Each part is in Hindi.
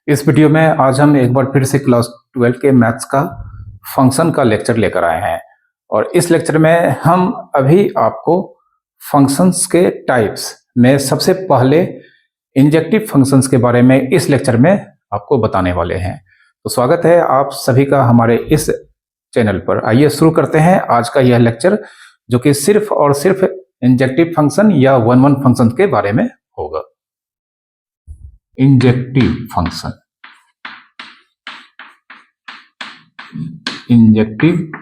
इस वीडियो में आज हम एक बार फिर से क्लास 12 के मैथ्स का फंक्शन का लेक्चर लेकर आए हैं। और इस लेक्चर में हम अभी आपको फंक्शंस के टाइप्स में सबसे पहले इंजेक्टिव फंक्शंस के बारे में इस लेक्चर में आपको बताने वाले हैं। तो स्वागत है आप सभी का हमारे इस चैनल पर। आइए शुरू करते हैं आज का यह लेक्चर, जो कि सिर्फ और सिर्फ इंजेक्टिव फंक्शन या वन वन फंक्शन के बारे में होगा। इंजेक्टिव फंक्शन, इंजेक्टिव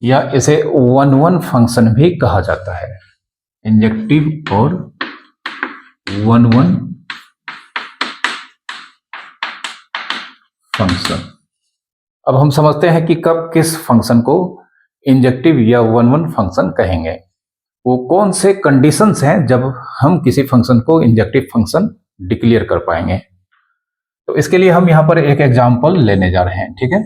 या इसे वन वन फंक्शन भी कहा जाता है। इंजेक्टिव और वन वन फंक्शन। अब हम समझते हैं कि कब किस फंक्शन को इंजेक्टिव या वन वन फंक्शन कहेंगे। वो कौन से कंडीशंस हैं जब हम किसी फंक्शन को इंजेक्टिव फंक्शन डिक्लेयर कर पाएंगे। तो इसके लिए हम यहां पर एक एग्जांपल लेने जा रहे हैं। ठीक है,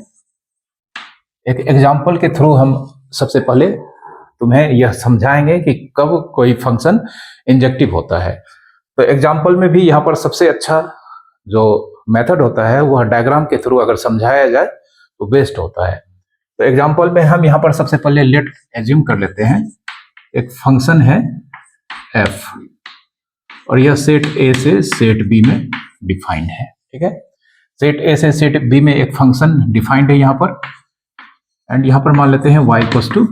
एक एग्जांपल के थ्रू हम सबसे पहले तुम्हें यह समझाएंगे कि कब कोई फंक्शन इंजेक्टिव होता है। तो एग्जांपल में भी यहां पर सबसे अच्छा जो मेथड होता है वह डायग्राम के थ्रू अगर समझाया जाए तो बेस्ट होता है। तो एग्जांपल में हम यहां पर सबसे पहले लेट एज्यूम कर लेते हैं एक फंक्शन है f, और यह सेट ए से सेट बी में डिफाइंड है। ठीक है, सेट ए से सेट बी में एक फंक्शन डिफाइंड है यहाँ पर, एंड यहाँ पर मान लेते हैं y equals to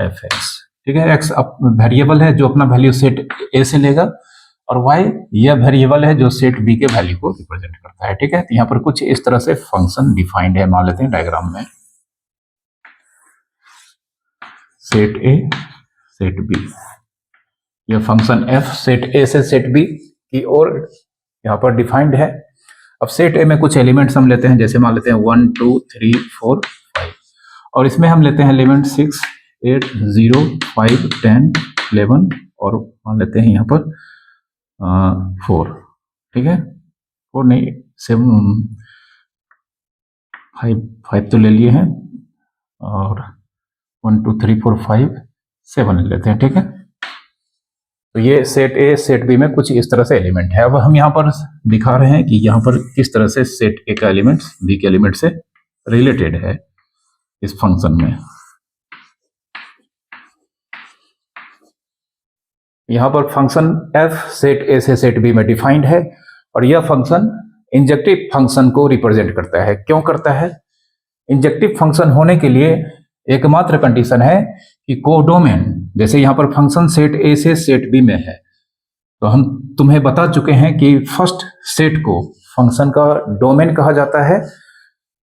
f x. ठीक है, x वेरिएबल है जो अपना वैल्यू सेट ए से लेगा, और y यह वेरिएबल है जो सेट बी के वैल्यू को रिप्रेजेंट करता है। ठीक है, तो यहाँ पर कुछ इस तरह से फंक्शन डिफाइंड है, मान लेते हैं डायग्राम में सेट ए सेट बी। यह फंक्शन f सेट ए से सेट बी की ओर यहाँ पर डिफाइंड है। अब सेट ए में कुछ एलिमेंट्स हम लेते हैं, जैसे मान लेते हैं 1 2 3 4 5, और इसमें हम लेते हैं एलिमेंट 6 8 0 5 10 11, और मान लेते हैं यहाँ पर 4। ठीक है, 4 नहीं 7 5 तो ले लिए हैं, और 1 2 3 4 5 7 ले लेते हैं। ठीक है, तो ये सेट ए सेट बी में कुछ इस तरह से एलिमेंट है। अब हम यहाँ पर दिखा रहे हैं कि यहाँ पर किस तरह से सेट ए का एलिमेंट बी के एलिमेंट से रिलेटेड है इस फंक्शन में। यहाँ पर फंक्शन f सेट ए से सेट बी में डिफाइंड है, और यह फंक्शन इंजेक्टिव फंक्शन को रिप्रेजेंट करता है। क्यों करता है? इंजेक्टिव फंक्शन होने के लिए एकमात्र कंडीशन है कि कोडोमेन, जैसे यहाँ पर फंक्शन सेट ए से सेट बी में है, तो हम तुम्हें बता चुके हैं कि फर्स्ट सेट को फंक्शन का डोमेन कहा जाता है,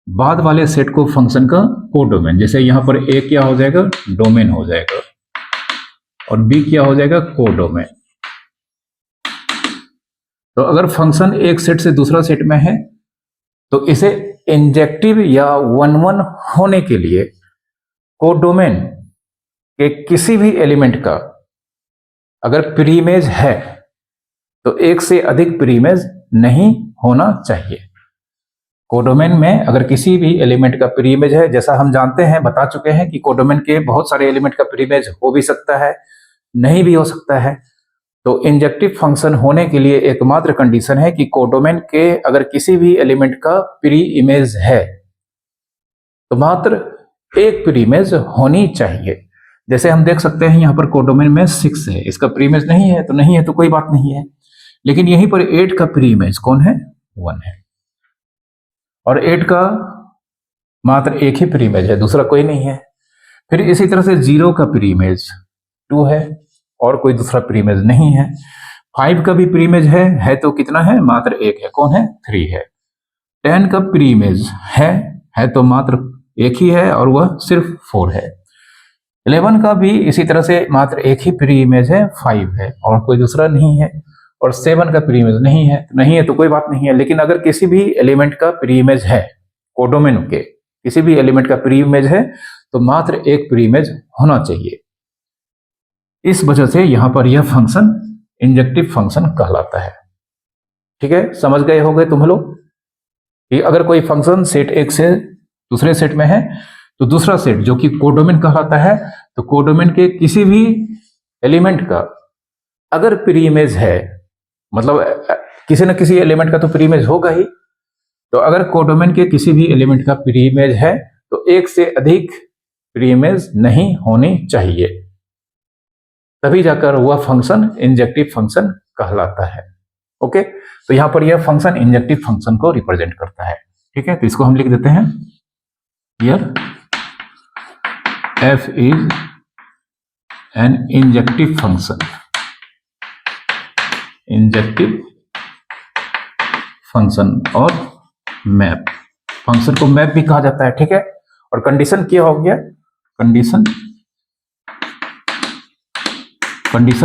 बाद वाले सेट को फंक्शन का कोडोमेन। जैसे यहाँ पर ए क्या हो जाएगा? डोमेन हो जाएगा, और बी क्या हो जाएगा? कोडोमेन। तो अगर फंक्शन एक सेट से दूसरा सेट में है तो इसे इंजेक्टिव या वन वन होने के लिए कोडोमेन के किसी भी एलिमेंट का अगर प्रीइमेज है तो एक से अधिक प्रीइमेज नहीं होना चाहिए। कोडोमेन में अगर किसी भी एलिमेंट का प्रीइमेज है, जैसा हम जानते हैं, बता चुके हैं कि कोडोमेन के बहुत सारे एलिमेंट का प्रीइमेज हो भी सकता है, नहीं भी हो सकता है। तो इंजेक्टिव फंक्शन होने के लिए एकमात्र कंडीशन है कि कोडोमेन के अगर किसी भी एलिमेंट का प्रीइमेज है तो मात्र एक प्रीइमेज होनी चाहिए। जैसे हम देख सकते हैं यहाँ पर कोडोमेन में 6 है, इसका प्रीइमेज नहीं है तो नहीं है, तो कोई बात नहीं है। लेकिन यहीं पर 8 का प्रीइमेज कौन है? 1 है, और 8 का मात्र एक ही प्रीइमेज है, दूसरा कोई नहीं है। फिर इसी तरह से 0 का प्रीइमेज 2 है, और कोई दूसरा प्रीइमेज नहीं है। 5 का भी प्रीइमेज है तो कितना है? मात्र एक है, कौन है? 3 है। 10 का प्रीइमेज है तो मात्र एक ही है, और वह सिर्फ 4 है। 11 का भी इसी तरह से मात्र एक ही प्री इमेज है, 5 है, और कोई दूसरा नहीं है। और 7 का प्री इमेज नहीं है तो कोई बात नहीं है। लेकिन अगर किसी भी एलिमेंट का प्री इमेज है, कोडोमेन के किसी भी एलिमेंट का प्री इमेज है, तो मात्र एक प्री इमेज होना चाहिए। इस वजह से यहां पर यह फंक्शन इंजेक्टिव फंक्शन कहलाता है। ठीक है, समझ गए होंगे तुम लोग कि अगर कोई फंक्शन सेट एक से दूसरे सेट में है तो दूसरा सेट जो कि कोडोमेन कहलाता है, तो कोडोमेन के किसी भी एलिमेंट का अगर प्री इमेज है, मतलब किसी न किसी एलिमेंट का तो प्री इमेज होगा ही, तो अगर कोडोमेन के किसी भी एलिमेंट का प्री इमेज है तो एक से अधिक प्री इमेज नहीं होनी चाहिए, तभी जाकर वह फंक्शन इंजेक्टिव फंक्शन कहलाता है। ओके, तो यहां पर यह फंक्शन इंजेक्टिव फंक्शन को रिप्रेजेंट करता है। ठीक है, तो इसको हम लिख देते हैं here f is an injective function, injective function और मैप, फंक्शन को मैप भी कहा जाता है। ठीक है, और कंडीशन क्या हो गया, कंडीशन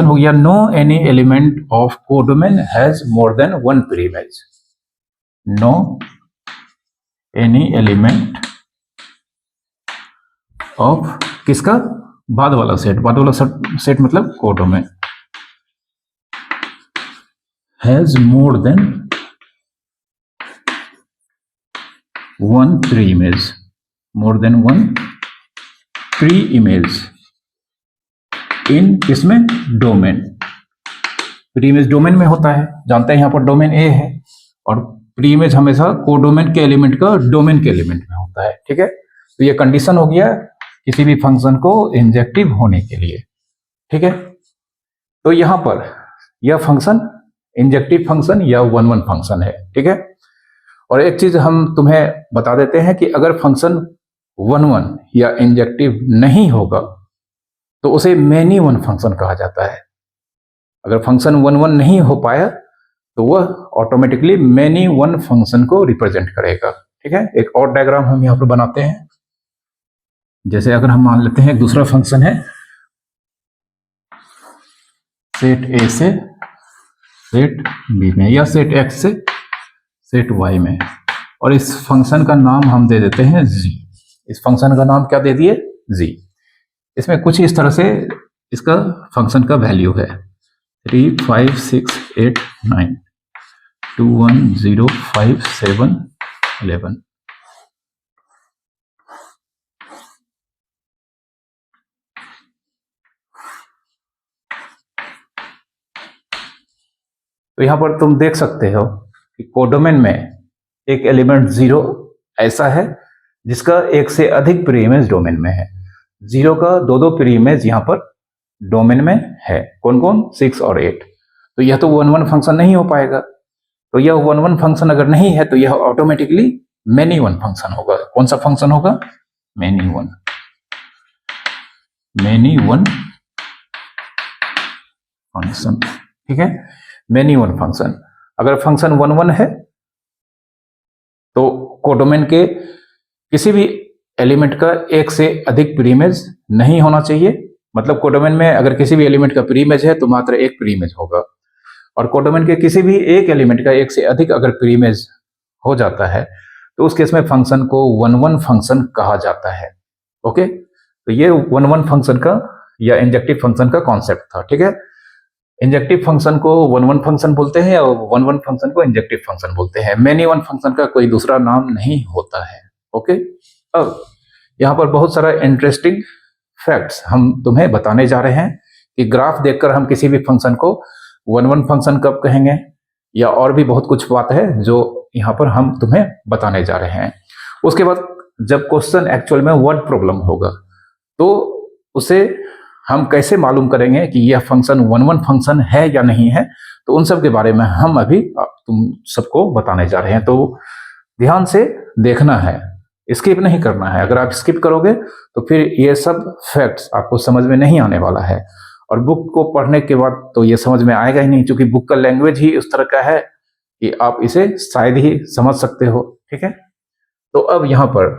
हो गया no any element of codomain has more than one pre image, no any element of किसका, बाद वाला सेट, बाद वाला सेट मतलब codomain, has more than one pre image, more than one pre image in किसमें, डोमेन। प्री इमेज डोमेन में होता है, जानते हैं यहां पर डोमेन ए है, और प्री इमेज हमेशा कोडोमेन के एलिमेंट का डोमेन के एलिमेंट में होता है। ठीक है, तो ये कंडीशन हो गया किसी भी फंक्शन को इंजेक्टिव होने के लिए। ठीक है, तो यहां पर यह फंक्शन इंजेक्टिव फंक्शन या वन वन फंक्शन है। ठीक है, और एक चीज हम तुम्हें बता देते हैं कि अगर फंक्शन वन वन या इंजेक्टिव नहीं होगा तो उसे मैनी वन फंक्शन कहा जाता है। अगर फंक्शन वन वन नहीं हो पाया तो वह ऑटोमेटिकली मैनी वन फंक्शन को रिप्रेजेंट करेगा। ठीक है, एक और डायग्राम हम यहां पर बनाते हैं। जैसे अगर हम मान लेते हैं एक दूसरा फंक्शन है सेट ए से सेट बी में, या सेट एक्स से सेट वाई में, और इस फंक्शन का नाम हम दे देते हैं जी। इस फंक्शन का नाम क्या दे दिए, जी। इसमें कुछ इस तरह से इसका फंक्शन का वैल्यू है 3 5 6 8 9 2 1 0 5 7 11। तो यहां पर तुम देख सकते हो कि कोडोमेन में एक एलिमेंट 0 ऐसा है जिसका एक से अधिक प्री इमेज डोमेन में है। 0 का दो प्री इमेज यहां पर डोमेन में है, कौन कौन, 6 और 8। तो यह तो वन वन फंक्शन नहीं हो पाएगा। तो यह वन वन फंक्शन अगर नहीं है तो यह ऑटोमेटिकली मैनी वन फंक्शन होगा। कौन सा फंक्शन होगा, many one, many one function. ठीक है, मैनी वन फंक्शन। अगर फंक्शन वन वन है तो कोडोमेन के किसी भी एलिमेंट का एक से अधिक प्री इमेज नहीं होना चाहिए। मतलब कोडोमेन में अगर किसी भी एलिमेंट का प्री इमेज है तो मात्र एक प्री इमेज होगा, और कोडोमेन के किसी भी एक एलिमेंट का एक से अधिक अगर प्री इमेज हो जाता है तो उस केस में फंक्शन को वन वन फंक्शन कहा जाता है। ओके, तो ये वन वन फंक्शन का या इंजेक्टिव फंक्शन का कॉन्सेप्ट था। ठीक है, इंजेक्टिव फंक्शन को वन वन फंक्शन बोलते हैं और वन वन फंक्शन को इंजेक्टिव फंक्शन बोलते हैं। मैनी वन फंक्शन का कोई दूसरा नाम नहीं होता है। ओके, अब यहाँ पर बहुत सारा इंटरेस्टिंग फैक्ट्स हम तुम्हें बताने जा रहे हैं कि ग्राफ देखकर हम किसी भी फंक्शन को वन वन फंक्शन कब कहेंगे, या और भी बहुत कुछ बात है जो यहाँ पर हम तुम्हें बताने जा रहे हैं। उसके बाद जब क्वेश्चन एक्चुअल में वर्ड प्रॉब्लम होगा तो उसे हम कैसे मालूम करेंगे कि यह फंक्शन वन वन फंक्शन है या नहीं है, तो उन सब के बारे में हम अभी तुम सबको बताने जा रहे हैं। तो ध्यान से देखना है, स्किप नहीं करना है। अगर आप स्किप करोगे तो फिर ये सब फैक्ट्स आपको समझ में नहीं आने वाला है, और बुक को पढ़ने के बाद तो ये समझ में आएगा ही नहीं, क्योंकि बुक का लैंग्वेज ही उस तरह का है कि आप इसे शायद ही समझ सकते हो। ठीक है, तो अब यहाँ पर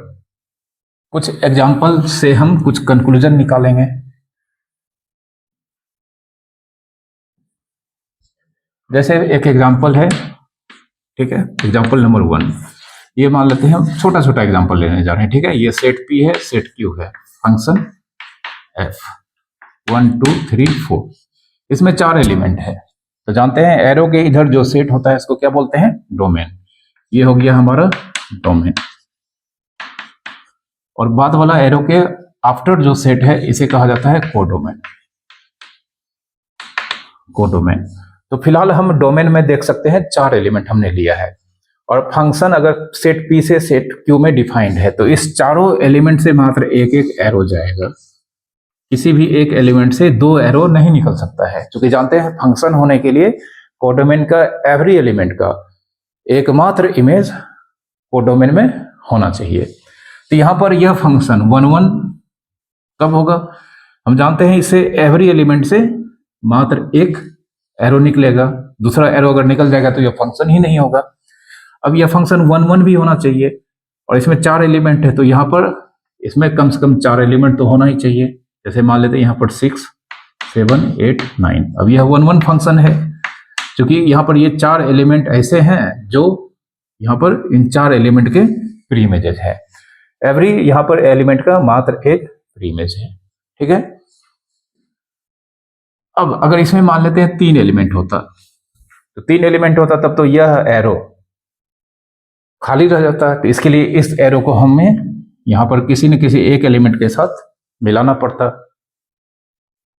कुछ एग्जाम्पल से हम कुछ कंक्लूजन निकालेंगे। जैसे एक एग्जाम्पल है, ठीक है, एग्जाम्पल नंबर 1, ये मान लेते हैं हम छोटा छोटा एग्जाम्पल लेने जा रहे हैं। ठीक है, ये सेट P है, सेट Q है, फंक्शन f 1 2 3 4, इसमें 4 एलिमेंट है। तो जानते हैं एरो के इधर जो सेट होता है इसको क्या बोलते हैं, डोमेन। ये हो गया हमारा डोमेन, और बाद वाला एरो के आफ्टर जो सेट है इसे कहा जाता है कोडोमेन, कोडोमेन। तो फिलहाल हम डोमेन में देख सकते हैं 4 एलिमेंट हमने लिया है, और फंक्शन अगर सेट पी से सेट क्यू में डिफाइंड है तो इस चारों एलिमेंट से मात्र एक एक एरो जाएगा, किसी भी एक एलिमेंट से दो एरो नहीं निकल सकता है, क्योंकि जानते हैं फंक्शन होने के लिए कोडोमेन का एवरी एलिमेंट का एकमात्र इमेज कोडोमेन में होना चाहिए। तो यहां पर यह फंक्शन 1 1 कब होगा, हम जानते हैं इससे एवरी एलिमेंट से मात्र एक एरो निकलेगा, दूसरा एरो अगर निकल जाएगा तो यह फंक्शन ही नहीं होगा। अब यह फंक्शन 1 1 भी होना चाहिए और इसमें 4 एलिमेंट है तो यहाँ पर इसमें कम से कम 4 एलिमेंट तो होना ही चाहिए। जैसे मान लेते हैं यहाँ पर 6 7 8 9। अब यह 1 1 फंक्शन है क्योंकि यहाँ पर ये 4 एलिमेंट ऐसे हैं जो यहाँ पर इन 4 एलिमेंट के प्री इमेजेस है। एवरी यहाँ पर एलिमेंट का मात्र एक प्री इमेज है, ठीक है। अब अगर इसमें मान लेते हैं 3 एलिमेंट होता, तो 3 एलिमेंट होता तब तो यह एरो खाली रह जाता है। तो इसके लिए इस एरो को हमें यहां पर किसी न किसी एक एलिमेंट के साथ मिलाना पड़ता।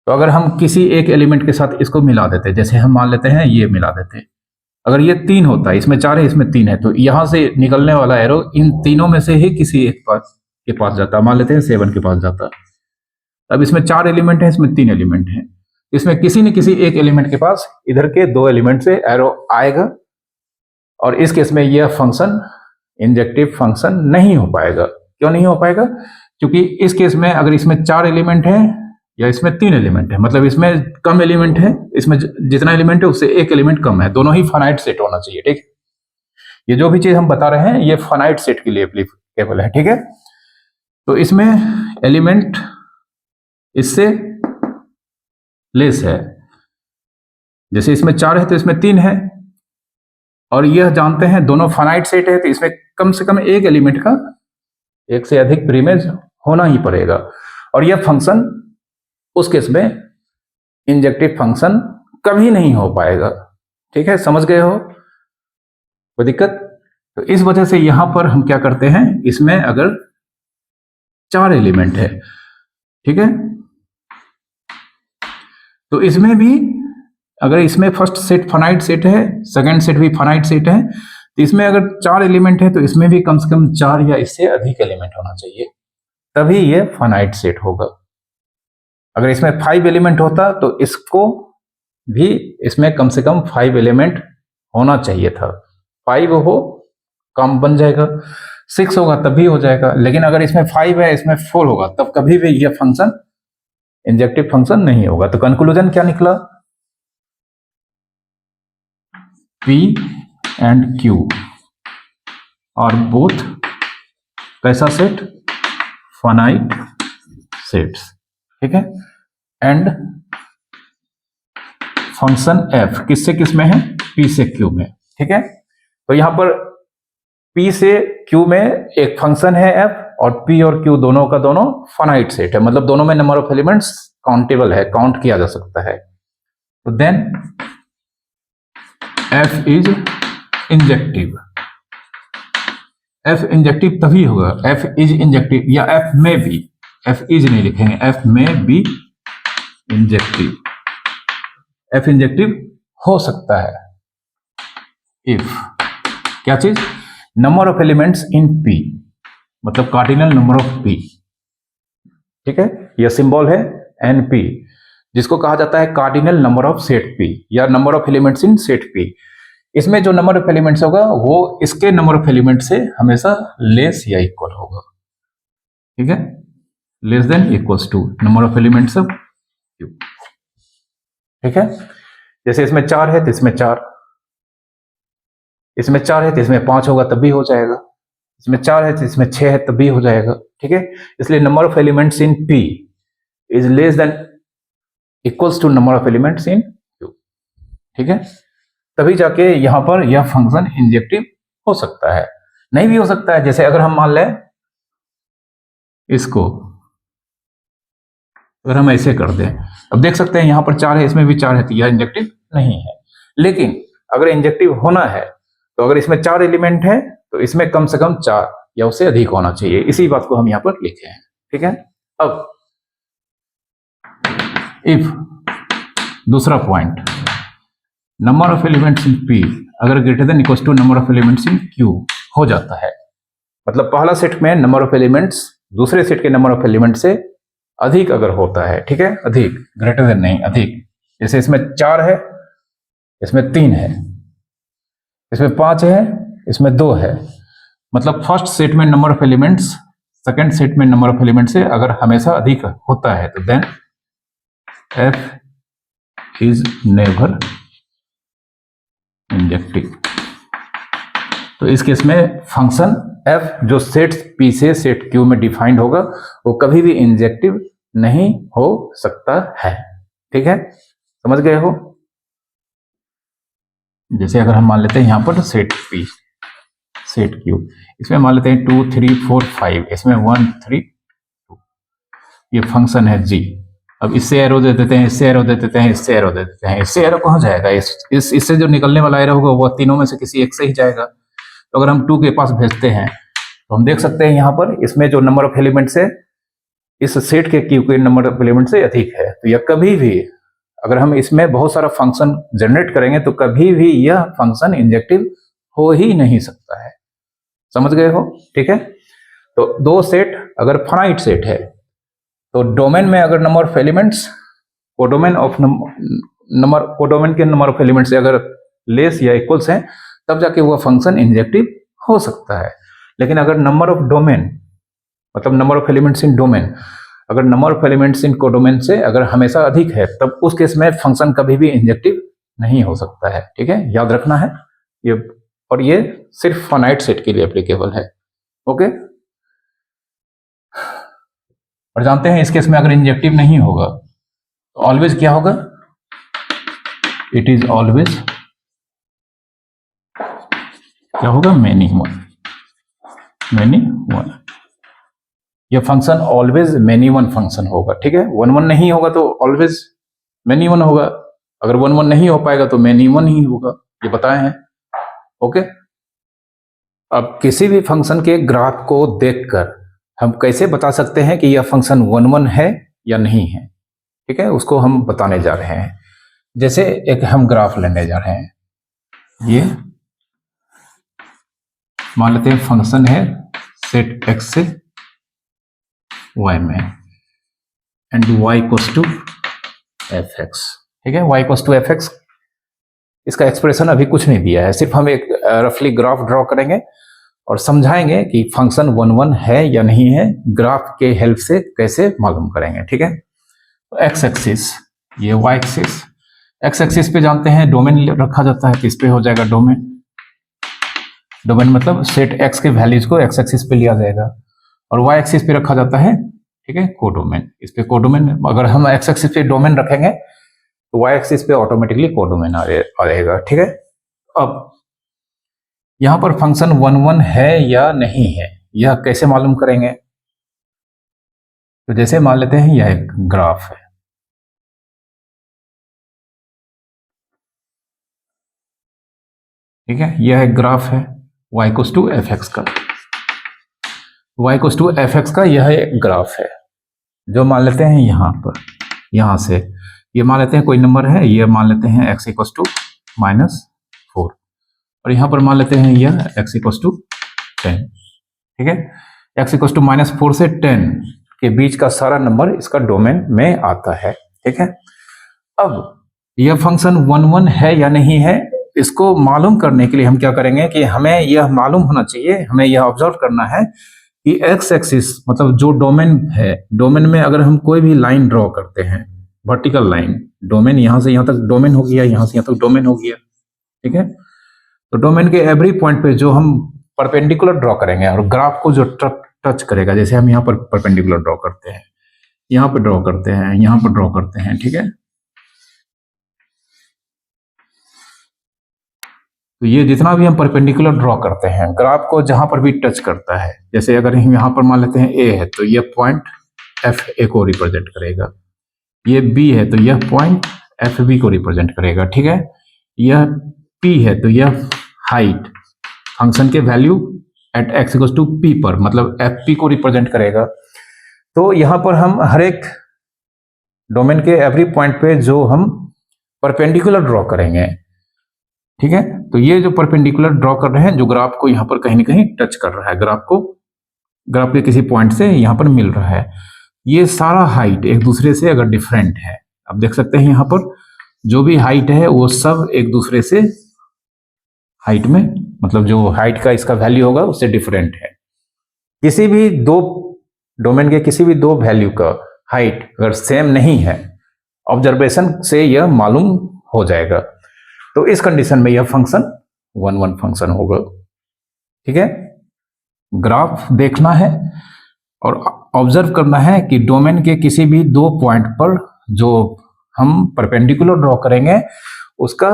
तो अगर हम किसी एक एलिमेंट के साथ इसको मिला देते, जैसे हम मान लेते हैं ये मिला देते, अगर ये 3 होता है, इसमें 4 है इसमें 3 है, तो यहां से निकलने वाला एरो इन तीनों में से ही किसी एक के पास जाता। मान लेते हैं 7 के पास जाता। अब इसमें 4 एलिमेंट है, इसमें 3 एलिमेंट है, इसमें किसी न किसी एक एलिमेंट के पास इधर के 2 एलिमेंट से एरो आएगा और इस केस में यह फंक्शन इंजेक्टिव फंक्शन नहीं हो पाएगा। क्यों नहीं हो पाएगा? क्योंकि इस केस में अगर इसमें 4 एलिमेंट है या इसमें 3 एलिमेंट है, मतलब इसमें कम एलिमेंट है, इसमें जितना एलिमेंट है उससे एक एलिमेंट कम है, दोनों ही फाइनाइट सेट होना चाहिए, ठीक। ये जो भी चीज हम बता रहे हैं ये फाइनाइट सेट के लिए एप्लीकेबल है, ठीक है। तो इसमें एलिमेंट इससे लेस है, जैसे इसमें 4 है तो इसमें 3 है, और यह जानते हैं दोनों फाइनाइट सेट है तो इसमें कम से कम एक एलिमेंट का एक से अधिक प्री इमेज होना ही पड़ेगा। और यह फंक्शन उस केस में इंजेक्टिव फंक्शन कभी नहीं हो पाएगा, ठीक है। समझ गए हो? कोई दिक्कत? तो इस वजह से यहां पर हम क्या करते हैं, इसमें अगर 4 एलिमेंट है, ठीक है, तो इसमें भी अगर इसमें फर्स्ट सेट फाइनाइट सेट है, सेकंड सेट भी फाइनाइट सेट है, तो इसमें अगर 4 एलिमेंट है तो इसमें भी कम से कम 4 या इससे अधिक एलिमेंट होना चाहिए, तभी ये फाइनाइट सेट होगा। अगर इसमें 5 एलिमेंट होता तो इसको भी इसमें कम से कम 5 एलिमेंट होना चाहिए था। 5 हो कम बन जाएगा, 6 होगा तब भी हो जाएगा, लेकिन अगर इसमें 5 है इसमें 4 होगा तब कभी भी यह फंक्शन इंजेक्टिव फंक्शन नहीं होगा। तो कंक्लूजन क्या निकला? P and Q are both कैसा सेट? फाइनाइट सेट्स, ठीक है। एंड फंक्शन f किससे किस में है? P से Q में, ठीक है। तो यहां पर P से Q में एक फंक्शन है f और P और Q दोनों का दोनों फाइनाइट सेट है, मतलब दोनों में नंबर ऑफ एलिमेंट्स काउंटेबल है, काउंट किया जा सकता है। तो then f is injective. f injective तभी होगा, f इज इंजेक्टिव या f में भी, f इज नहीं लिखेंगे, f में भी इंजेक्टिव, f इंजेक्टिव हो सकता है इफ क्या चीज? Number of elements in p, मतलब कार्डिनल नंबर ऑफ p, ठीक है। यह सिंबल है np, जिसको कहा जाता है cardinal number of set p या number of elements in set p। इसमें जो नंबर ऑफ एलिमेंट्स होगा वो इसके नंबर ऑफ एलिमेंट से हमेशा लेस या इक्वल होगा, ठीक है, less than equals to number of elements of q, ठीक है। जैसे इसमें 4 है तो इसमें 4, इसमें 4 है तो इसमें 5 होगा तब भी हो जाएगा, इसमें 4 है तो इसमें 6 है तब भी हो जाएगा, ठीक है। इसलिए number of elements in p is less than equals to number of elements in q, ठीक है। तभी जाके यहां पर यह फंक्शन इंजेक्टिव हो सकता है, नहीं भी हो सकता है। जैसे अगर हम मान लें इसको, अगर हम ऐसे कर दें, अब देख सकते हैं यहां पर 4 है इसमें भी 4 है तो यह इंजेक्टिव नहीं है। लेकिन अगर इंजेक्टिव होना है तो अगर इसमें 4 एलिमेंट है तो इसमें कम से कम 4 या उससे अधिक होना चाहिए, इसी बात को हम यहां पर लिखे हैं, ठीक है। अब इफ दूसरा point, number of elements in P अगर greater than equal to number of elements in Q हो जाता है, मतलब पहला सेट में नंबर ऑफ एलिमेंट्स दूसरे सेट के नंबर ऑफ एलिमेंट से अधिक अगर होता है, ठीक है, अधिक, ग्रेटर देन नहीं, अधिक। जैसे इसमें 4 है, इसमें 3 है, इसमें 5 है, इसमें 2 है, मतलब फर्स्ट सेट में number of elements second set में नंबर ऑफ एलिमेंट से अगर हमेशा अधिक होता है तो then f is never injective. तो इस केस में फंक्शन f जो सेट P से सेट Q में डिफाइंड होगा वो कभी भी इंजेक्टिव नहीं हो सकता है, ठीक है, समझ गए हो। जैसे अगर हम मान लेते हैं यहां पर सेट P सेट Q, इसमें मान लेते हैं 2 3 4 5, इसमें 1 3 2, ये फंक्शन है g। अब इससे एरो दे देते हैं, इससे एरो दे देते हैं, इससे एरो दे देते हैं, इससे एरो कहाँ जाएगा, इससे जो निकलने वाला एरो होगा वो तीनों में से किसी एक से ही जाएगा। तो अगर हम 2 के पास भेजते हैं तो हम देख सकते हैं यहाँ पर इसमें जो नंबर ऑफ एलिमेंट्स है इस सेट के Q के नंबर ऑफ एलिमेंट से अधिक है। तो यह कभी भी अगर हम इसमें बहुत सारा फंक्शन जनरेट करेंगे तो कभी भी यह फंक्शन इंजेक्टिव हो ही नहीं सकता है, समझ गए हो, ठीक है। तो दो सेट अगर फाइनाइट सेट है तो डोमेन में अगर नंबर ऑफ एलिमेंट्स कोडोमेन के नंबर ऑफ एलिमेंट्स से अगर लेस या इक्वल्स हैं तब जाके वह फंक्शन इंजेक्टिव हो सकता है। लेकिन अगर नंबर ऑफ डोमेन मतलब number of elements in domain अगर number of elements in codomain से अगर हमेशा अधिक है तब उस केस में फंक्शन कभी भी इंजेक्टिव नहीं हो सकता है, ठीक है, याद रखना है ये। और ये सिर्फ फाइनाइट सेट के लिए एप्लीकेबल है, ओके। और जानते हैं इस केस में अगर इंजेक्टिव नहीं होगा तो ऑलवेज क्या होगा, इट इज ऑलवेज क्या होगा, मेनी वन। यह function always many one function होगा, ठीक है। 1 1 नहीं होगा तो ऑलवेज मेनी वन होगा, अगर 1 1 नहीं हो पाएगा तो मेनी वन ही होगा, ये बताए हैं, ओके। अब किसी भी फंक्शन के ग्राफ को देखकर हम कैसे बता सकते हैं कि यह फंक्शन 1 1 है या नहीं है, ठीक है, उसको हम बताने जा रहे हैं। जैसे एक हम ग्राफ लेने जा रहे हैं, ये मान लेते हैं फंक्शन है सेट x से y में and y equals to fx, ठीक है, y इक्वल्स टू fx। इसका एक्सप्रेशन अभी कुछ नहीं दिया है, सिर्फ हम एक रफली ग्राफ ड्रॉ करेंगे और समझाएंगे कि फंक्शन 1 1 है या नहीं है, ग्राफ के हेल्प से कैसे मालूम करेंगे, ठीक है। तो एक्स एक्सिस, ये वाई एक्सिस, एक्स एक्सिस पे जानते हैं डोमेन रखा जाता है, किस पे हो जाएगा, डोमेन। डोमेन मतलब सेट एक्स के वैल्यूज को एक्स एक्सिस पे लिया जाएगा, और वाई एक्सिस पे रखा जाता है, ठीक है, कोडोमेन। इस पे कोडोमेन, अगर हम एक्स एक्सिस पे डोमेन रखेंगे तो वाई एक्सिस पे ऑटोमेटिकली कोडोमेन आ जाएगा, ठीक है। अब यहां पर फंक्शन 1 1 है या नहीं है यह कैसे मालूम करेंगे, तो जैसे मान लेते हैं यह एक ग्राफ है, ठीक है, यह एक ग्राफ है y equals to f x का, y equals to f x का यह एक ग्राफ है जो मान लेते हैं यहां पर, यहां से ये मान लेते हैं कोई नंबर है, ये मान लेते हैं x इक्वल्स टू -4, और यहां पर मान लेते हैं यह x इक्वल्स टू 10, ठीक है। x इक्वल्स टू -4 से 10 के बीच का सारा नंबर इसका डोमेन में आता है, ठीक है। अब यह फंक्शन 1 1 है या नहीं है इसको मालूम करने के लिए हम क्या करेंगे कि हमें यह मालूम होना चाहिए, हमें यह ऑब्जर्व करना है कि x एक्सिस मतलब जो डोमेन है, डोमेन में अगर हम कोई भी लाइन ड्रॉ करते हैं, वर्टिकल लाइन, डोमेन यहां से यहां तक डोमेन हो गया, यहां से यहां तक डोमेन हो गया, ठीक है। तो डोमेन के एवरी पॉइंट पे जो हम परपेंडिकुलर ड्रॉ करेंगे और ग्राफ को जो टच करेगा, जैसे हम यहाँ पर परपेंडिकुलर ड्रॉ करते हैं, यहाँ पर ड्रॉ करते हैं, यहाँ पर ड्रॉ करते हैं, ठीक है। तो ये जितना भी हम परपेंडिकुलर ड्रॉ करते हैं ग्राफ को जहां पर भी टच करता है, जैसे अगर हम यहाँ पर मान लेते हैं A है तो यह पॉइंट एफ ए को रिप्रेजेंट करेगा, ये B है तो यह पॉइंट एफ बी को रिप्रेजेंट करेगा, ठीक है। यह P है तो यह हाइट फंक्शन के value at x equals to P पर मतलब FP को रिप्रेजेंट करेगा। तो यहां पर हम हर एक डोमेन के एवरी पॉइंट पे जो हम परपेंडिकुलर ड्रॉ करेंगे ठीक है, तो ये जो परपेंडिकुलर ड्रॉ कर रहे हैं, जो ग्राफ को यहाँ पर कहीं ना कहीं टच कर रहा है, ग्राफ के किसी पॉइंट से यहाँ पर मिल रहा है, ये सारा हाइट एक दूसरे से अगर डिफरेंट है, आप देख सकते हैं यहाँ पर जो भी हाइट है वो सब एक दूसरे से हाइट में, मतलब जो हाइट का इसका वैल्यू होगा उससे डिफरेंट है। किसी भी दो डोमेन के किसी भी दो वैल्यू का हाइट अगर सेम नहीं है, ऑब्जर्वेशन से यह मालूम हो जाएगा। तो इस कंडीशन में यह फंक्शन 1-1 फंक्शन होगा। ठीक है, ग्राफ देखना है और ऑब्जर्व करना है कि डोमेन के किसी भी दो पॉइंट पर जो हम परपेंडिकुलर ड्रॉ करेंगे उसका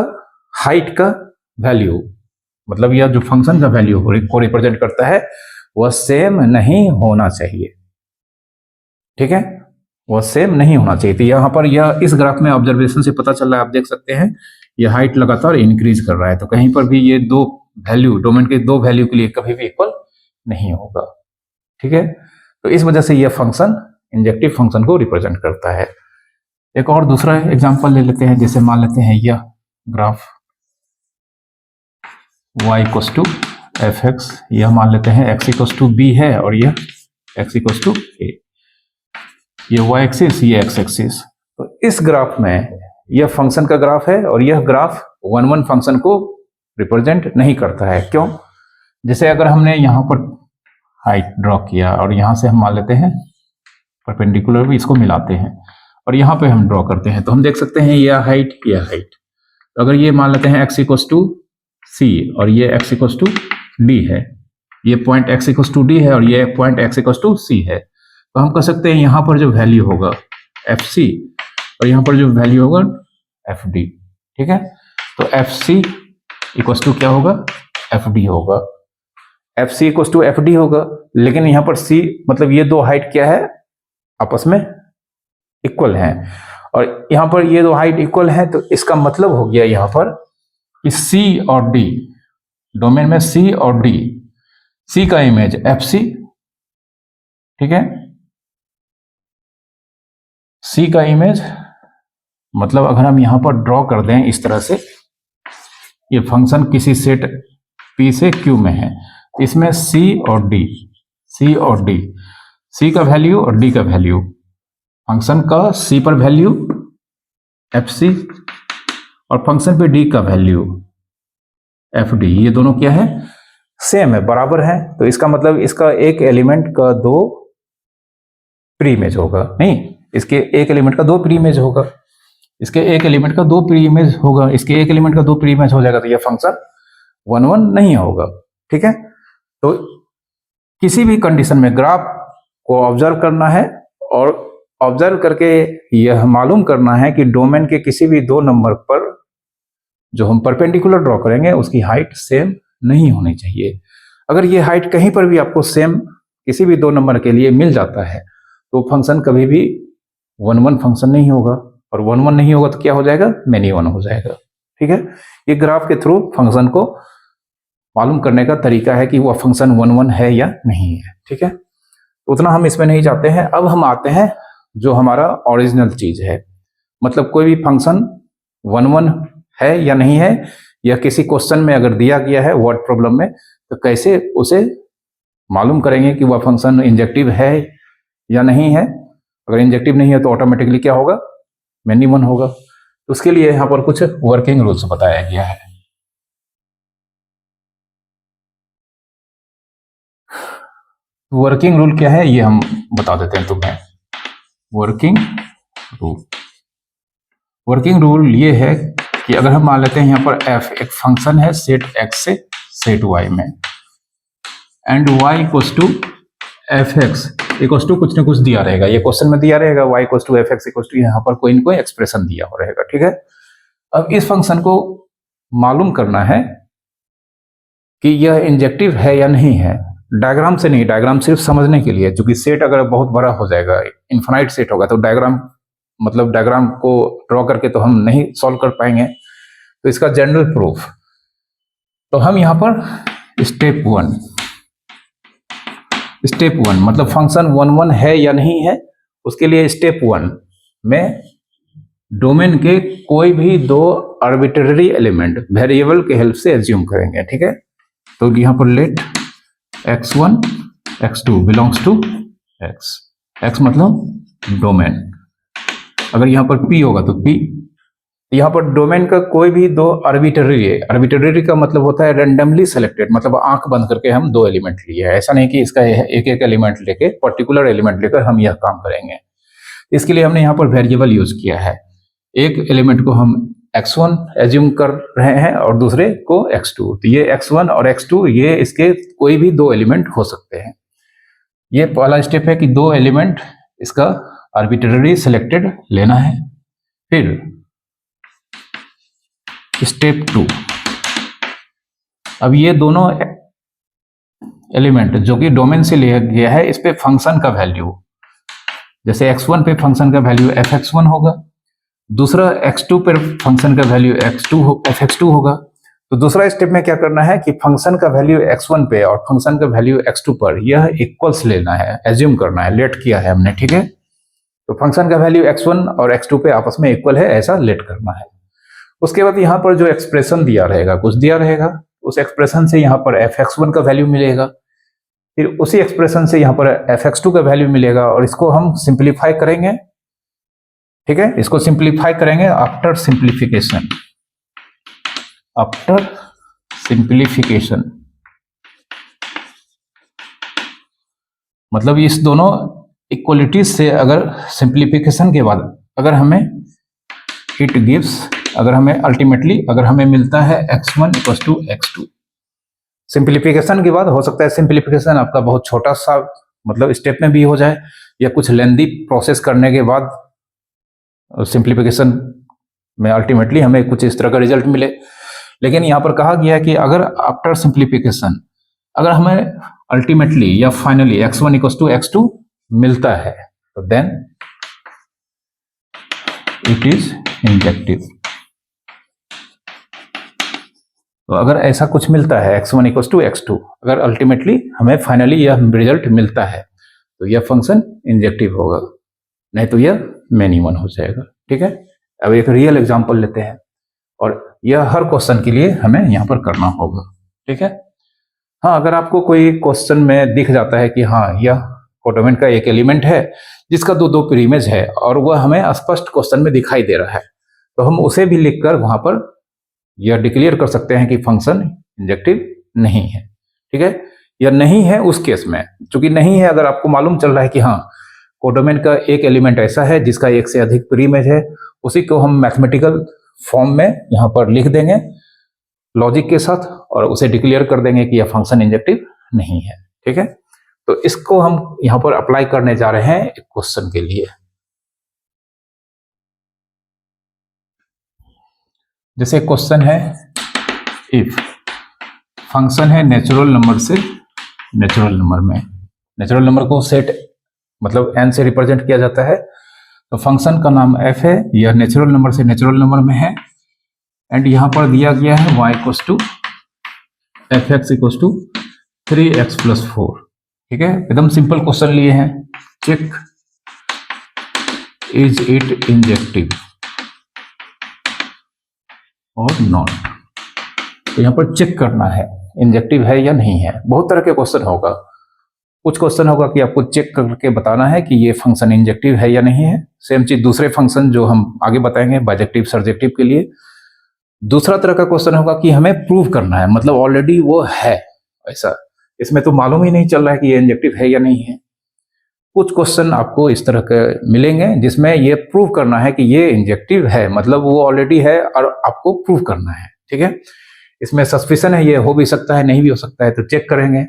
हाइट का वैल्यू, मतलब यह जो फंक्शन का वैल्यू को रिप्रेजेंट करता है वह सेम नहीं होना चाहिए। ठीक है, वह सेम नहीं होना चाहिए। तो यहाँ पर यह इस ग्राफ में ऑब्जर्वेशन से पता चल रहा है, आप देख सकते हैं यह हाइट लगातार इंक्रीज कर रहा है, तो कहीं पर भी ये दो वैल्यू डोमेन के दो वैल्यू के लिए कभी भी इक्वल नहीं होगा। ठीक है, तो इस वजह से यह फंक्शन इंजेक्टिव फंक्शन को रिप्रेजेंट करता है। एक और दूसरा एग्जांपल ले लेते हैं, जैसे मान लेते हैं यह graph y equals to f x, यह मान लेते हैं x इक्वल्स टू बी है और यह x इक्वल्स टू ए, ये y एक्सिस ये x एक्सिस। तो इस ग्राफ में यह फंक्शन का ग्राफ है और यह ग्राफ 1-1 फंक्शन को रिप्रेजेंट नहीं करता है। क्यों? जैसे अगर हमने यहाँ पर हाइट ड्रॉ किया और यहाँ से हम मान लेते हैं परपेंडिकुलर भी इसको मिलाते हैं और यहाँ पे हम ड्रॉ करते हैं, तो हम देख सकते हैं यह हाइट तो अगर ये मान लेते हैं x इक्वल्स टू सी और ये x इक्वल्स टू डी है, ये point x equals to d है और ये point x equals to c है, तो हम कह सकते हैं यहाँ पर जो वैल्यू होगा एफ सी और यहाँ पर जो वैल्यू होगा एफ डी। ठीक है, तो एफ सी इक्वल्स टू क्या होगा, एफ डी होगा, f c equals to f d होगा। लेकिन यहाँ पर सी मतलब ये दो हाइट क्या है, आपस में इक्वल हैं और यहाँ पर ये दो हाइट इक्वल है, तो इसका मतलब हो गया यहाँ पर कि सी और डी, डोमेन में सी और डी, सी का इमेज एफ सी, ठीक है, सी का इमेज मतलब अगर हम यहां पर ड्रॉ कर दें इस तरह से, ये फंक्शन किसी सेट P से Q में है, इसमें C और D, C का वैल्यू और D का वैल्यू, फंक्शन का C पर वैल्यू FC और फंक्शन पे D का वैल्यू FD, ये दोनों क्या है, सेम है, बराबर है। तो इसका मतलब इसका एक एलिमेंट का दो प्री इमेज होगा, नहीं, इसके एक एलिमेंट का दो प्री इमेज होगा, इसके एक एलिमेंट का दो प्री इमेज होगा, इसके एक एलिमेंट का दो प्री इमेज हो जाएगा, तो यह फंक्शन 1-1 नहीं होगा। ठीक है, तो किसी भी कंडीशन में ग्राफ को ऑब्जर्व करना है और ऑब्जर्व करके यह मालूम करना है कि डोमेन के किसी भी दो नंबर पर जो हम परपेंडिकुलर ड्रॉ करेंगे उसकी हाइट सेम नहीं होनी चाहिए। अगर ये हाइट कहीं पर भी आपको सेम किसी भी दो नंबर के लिए मिल जाता है तो फंक्शन कभी भी 1-1 फंक्शन नहीं होगा, और 1-1 नहीं होगा तो क्या हो जाएगा, मैनी 1 हो जाएगा। ठीक है, ये ग्राफ के थ्रू फंक्शन को मालूम करने का तरीका है कि वह फंक्शन 1-1 है या नहीं है। ठीक है, उतना हम इसमें नहीं जाते हैं। अब हम आते हैं जो हमारा ओरिजिनल चीज है, मतलब कोई भी फंक्शन 1-1 है या नहीं है, या किसी क्वेश्चन में अगर दिया गया है वर्ड प्रॉब्लम में, तो कैसे उसे मालूम करेंगे कि वह फंक्शन इंजेक्टिव है या नहीं है। अगर इंजेक्टिव नहीं है तो ऑटोमेटिकली क्या होगा, मैनी 1 होगा। तो उसके लिए यहाँ पर कुछ वर्किंग रूल्स बताया गया है। वर्किंग रूल क्या है ये हम बता देते हैं तुम्हें। वर्किंग रूल ये है कि अगर हम मान लेते हैं यहाँ पर f एक फंक्शन है सेट x से सेट y में, and y equals to f x equals to कुछ न कुछ दिया रहेगा, ये क्वेश्चन में दिया रहेगा y equals to f x equals to यहाँ पर कोई न कोई एक्सप्रेशन दिया हो रहेगा। ठीक है, अब इस फंक्शन को मालूम करना है कि यह इंजेक्टिव है या नहीं है, डायग्राम से नहीं, डायग्राम सिर्फ समझने के लिए, क्योंकि सेट अगर बहुत बड़ा हो जाएगा, इन्फिनाइट सेट होगा, तो डायग्राम मतलब डायग्राम को ड्रॉ करके तो हम नहीं सॉल्व कर पाएंगे। तो इसका जनरल प्रूफ, तो हम यहाँ पर स्टेप वन मतलब फंक्शन 1-1 है या नहीं है, उसके लिए स्टेप 1 में डोमेन के कोई भी दो आर्बिट्रेरी एलिमेंट वेरिएबल के हेल्प से एज्यूम करेंगे, ठीक है। तो यहाँ पर let x1 x2 belongs to x, x मतलब डोमेन। अगर यहाँ पर p होगा तो p, यहाँ पर डोमेन का कोई भी दो आर्बिट्रेरी है। आर्बिट्रेरी का मतलब होता है रैंडमली सेलेक्टेड, मतलब आंख बंद करके हम दो एलिमेंट लिए हैं। ऐसा नहीं कि इसका एक एक एलिमेंट लेके पर्टिकुलर एलिमेंट लेकर हम यह काम करेंगे। इसके लिए हमने यहाँ पर वेरिएबल यूज किया है। एक एलिमेंट को हम x1 एज्यूम कर रहे हैं और दूसरे को x2। तो ये x1 और x2 ये इसके कोई भी दो एलिमेंट हो सकते हैं। ये पहला स्टेप है कि दो एलिमेंट इसका आर्बिट्रेरी सिलेक्टेड लेना है। फिर स्टेप 2, अब ये दोनों एलिमेंट जो कि डोमेन से लिया गया है, इस पे फंक्शन का वैल्यू, जैसे x1 पे फंक्शन का वैल्यू fx1 होगा, दूसरा x2 पर फंक्शन का वैल्यू fx2 होगा। तो दूसरा स्टेप में क्या करना है कि फंक्शन का वैल्यू x1 पे और फंक्शन का वैल्यू x2 पर यह इक्वल्स लेना है, एज्यूम करना है, लेट किया है हमने, ठीक है। तो फंक्शन का वैल्यू x1 और x2 पे आपस में इक्वल है, ऐसा लेट करना है। उसके बाद यहाँ पर जो एक्सप्रेशन दिया रहेगा, कुछ दिया रहेगा, उस एक्सप्रेशन से यहाँ पर fx1 का वैल्यू मिलेगा, फिर उसी एक्सप्रेशन से यहाँ पर fx2 का वैल्यू मिलेगा और इसको हम सिंप्लीफाई करेंगे, ठीक है। इसको सिंप्लीफाई करेंगे आफ्टर सिंप्लीफिकेशन। आफ्टर सिंप्लीफिकेशन मतलब इस दोनों इक्वलिटीज से अगर सिंप्लीफिकेशन के बाद अगर हमें इट गिव्स, अगर हमें अल्टीमेटली अगर हमें मिलता है x1 equals to x2। Simplification के बाद हो सकता है सिंप्लीफिकेशन आपका बहुत छोटा सा मतलब स्टेप में भी हो जाए, या कुछ लेंदी प्रोसेस करने के बाद सिंप्लीफिकेशन में अल्टीमेटली हमें कुछ इस तरह का रिजल्ट मिले। लेकिन यहाँ पर कहा गया है कि अगर आफ्टर सिंप्लीफिकेशन अगर हमें अल्टीमेटली या finally x1 equals to x2 मिलता है तो देन इट इज इंजेक्टिव। तो अगर ऐसा कुछ मिलता है x1 इक्वल्स टू x2, अगर अल्टीमेटली हमें फाइनली यह रिजल्ट मिलता है तो यह फंक्शन इंजेक्टिव होगा, नहीं तो यह मिनिमम हो जाएगा, ठीक है। अब एक रियल एग्जांपल लेते हैं और यह हर क्वेश्चन के लिए हमें यहाँ पर करना होगा, ठीक है। हाँ, अगर आपको कोई क्वेश्चन में दिख जाता है कि हाँ यह कोडोमेन का एक एलिमेंट है जिसका दो प्री इमेज है और वह हमें स्पष्ट क्वेश्चन में दिखाई दे रहा है, तो हम उसे भी लिखकर वहां पर यह डिक्लेयर कर सकते हैं कि फंक्शन इंजेक्टिव नहीं है, ठीक है। या नहीं है उस केस में, चूंकि नहीं है अगर आपको मालूम चल रहा है कि हाँ कोडोमेन का एक एलिमेंट ऐसा है जिसका एक से अधिक प्री इमेज है, उसी को हम मैथमेटिकल फॉर्म में यहाँ पर लिख देंगे लॉजिक के साथ और उसे डिक्लेयर कर देंगे कि यह फंक्शन इंजेक्टिव नहीं है, ठीक है। तो इसको हम यहाँ पर अप्लाई करने जा रहे हैं एक क्वेश्चन के लिए। जैसे क्वेश्चन है इफ फंक्शन है नेचुरल नंबर से नेचुरल नंबर में, नेचुरल नंबर को सेट मतलब n से रिप्रेजेंट किया जाता है, तो फंक्शन का नाम f है, यह नेचुरल नंबर से नेचुरल नंबर में है एंड यहाँ पर दिया गया है y equals to fx equals to 3x plus 4, ठीक है। एकदम सिंपल क्वेश्चन लिए हैं, चेक इज इट इंजेक्टिव और नॉट। तो यहाँ पर चेक करना है इंजेक्टिव है या नहीं है। बहुत तरह के क्वेश्चन होगा, कुछ क्वेश्चन होगा कि आपको चेक करके बताना है कि ये फंक्शन इंजेक्टिव है या नहीं है। सेम चीज दूसरे फंक्शन जो हम आगे बताएंगे बाइजेक्टिव सर्जेक्टिव के लिए। दूसरा तरह का क्वेश्चन होगा कि हमें प्रूव करना है, मतलब ऑलरेडी वो है ऐसा, इसमें तो मालूम ही नहीं चल रहा है कि ये इंजेक्टिव है या नहीं है। कुछ क्वेश्चन आपको इस तरह के मिलेंगे जिसमें ये प्रूव करना है कि ये इंजेक्टिव है, मतलब वो ऑलरेडी है और आपको प्रूव करना है, ठीक है। इसमें सस्पिशन है, ये हो भी सकता है नहीं भी हो सकता है, तो चेक करेंगे।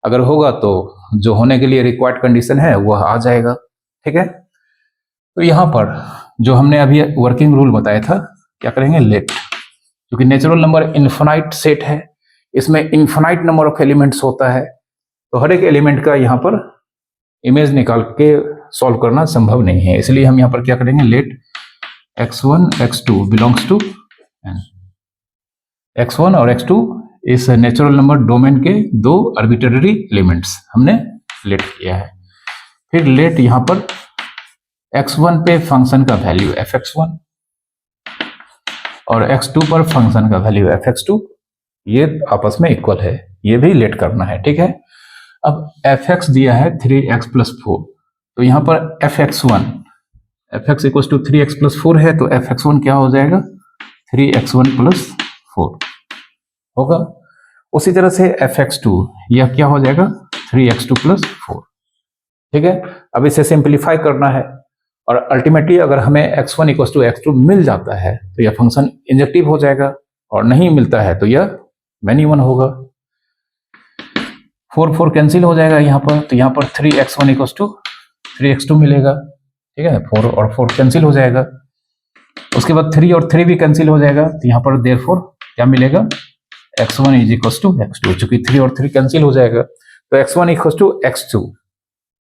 अगर होगा तो जो होने के लिए रिक्वायर्ड कंडीशन है वह आ जाएगा, ठीक है। तो यहाँ पर जो हमने अभी वर्किंग रूल बताया था, क्या करेंगे लेट, क्योंकि नेचुरल नंबर इन्फिनाइट सेट है, इसमें इन्फिनाइट नंबर ऑफ एलिमेंट्स होता है, तो हर एक एलिमेंट का यहाँ पर इमेज निकाल के सॉल्व करना संभव नहीं है। इसलिए हम यहाँ पर क्या करेंगे late x1 x2 belongs to x1 और x2 इस नेचुरल नंबर डोमेन के दो आर्बिट्रेरी एलिमेंट्स हमने लेट किया है। फिर लेट यहाँ पर x1 पे फंक्शन का वैल्यू fx1 और x2 पर फंक्शन का वैल्यू fx2, ये आपस में इक्वल है, ये भी लेट करना है, ठीक है। अब fx दिया है 3x + 4, तो यहाँ पर fx1, fx = 3x + 4 है, तो fx1 क्या हो जाएगा 3x1 + 4 होगा। उसी तरह से fx2 यह क्या हो जाएगा 3x2 + 4, ठीक है। अब इसे सिंप्लीफाई करना है और अल्टीमेटली अगर हमें x1 = x2 मिल जाता है तो यह फंक्शन इंजेक्टिव हो जाएगा, और नहीं मिलता है तो यह मैनी वन होगा। 4 कैंसिल हो जाएगा यहाँ पर, तो यहाँ पर 3x1 = 3x2 मिलेगा, ठीक है। 4 और 4 कैंसिल हो जाएगा। उसके बाद 3 और 3 भी कैंसिल हो जाएगा, तो यहाँ पर देयरफॉर क्या मिलेगा x1 = x2, चूंकि 3 और 3 कैंसिल हो जाएगा, तो x1 = x2,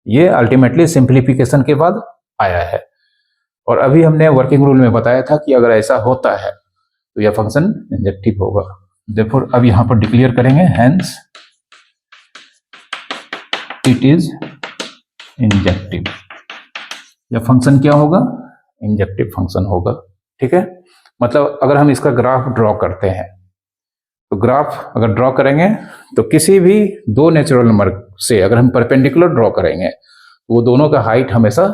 ये अल्टीमेटली सिंप्लीफिकेशन के बाद आया है। और अभी हमने वर्किंग रूल में बताया था कि अगर ऐसा होता है तो यह फंक्शन इंजेक्टिव होगा। देयरफॉर अब यहां पर डिक्लेयर करेंगे हेंस इट इज इंजेक्टिव। यह फंक्शन क्या होगा इंजेक्टिव फंक्शन होगा, ठीक है। मतलब अगर हम इसका ग्राफ ड्रॉ करते हैं तो ग्राफ अगर ड्रॉ करेंगे तो किसी भी दो नेचुरल नंबर से अगर हम परपेंडिकुलर ड्रॉ करेंगे तो वो दोनों का हाइट हमेशा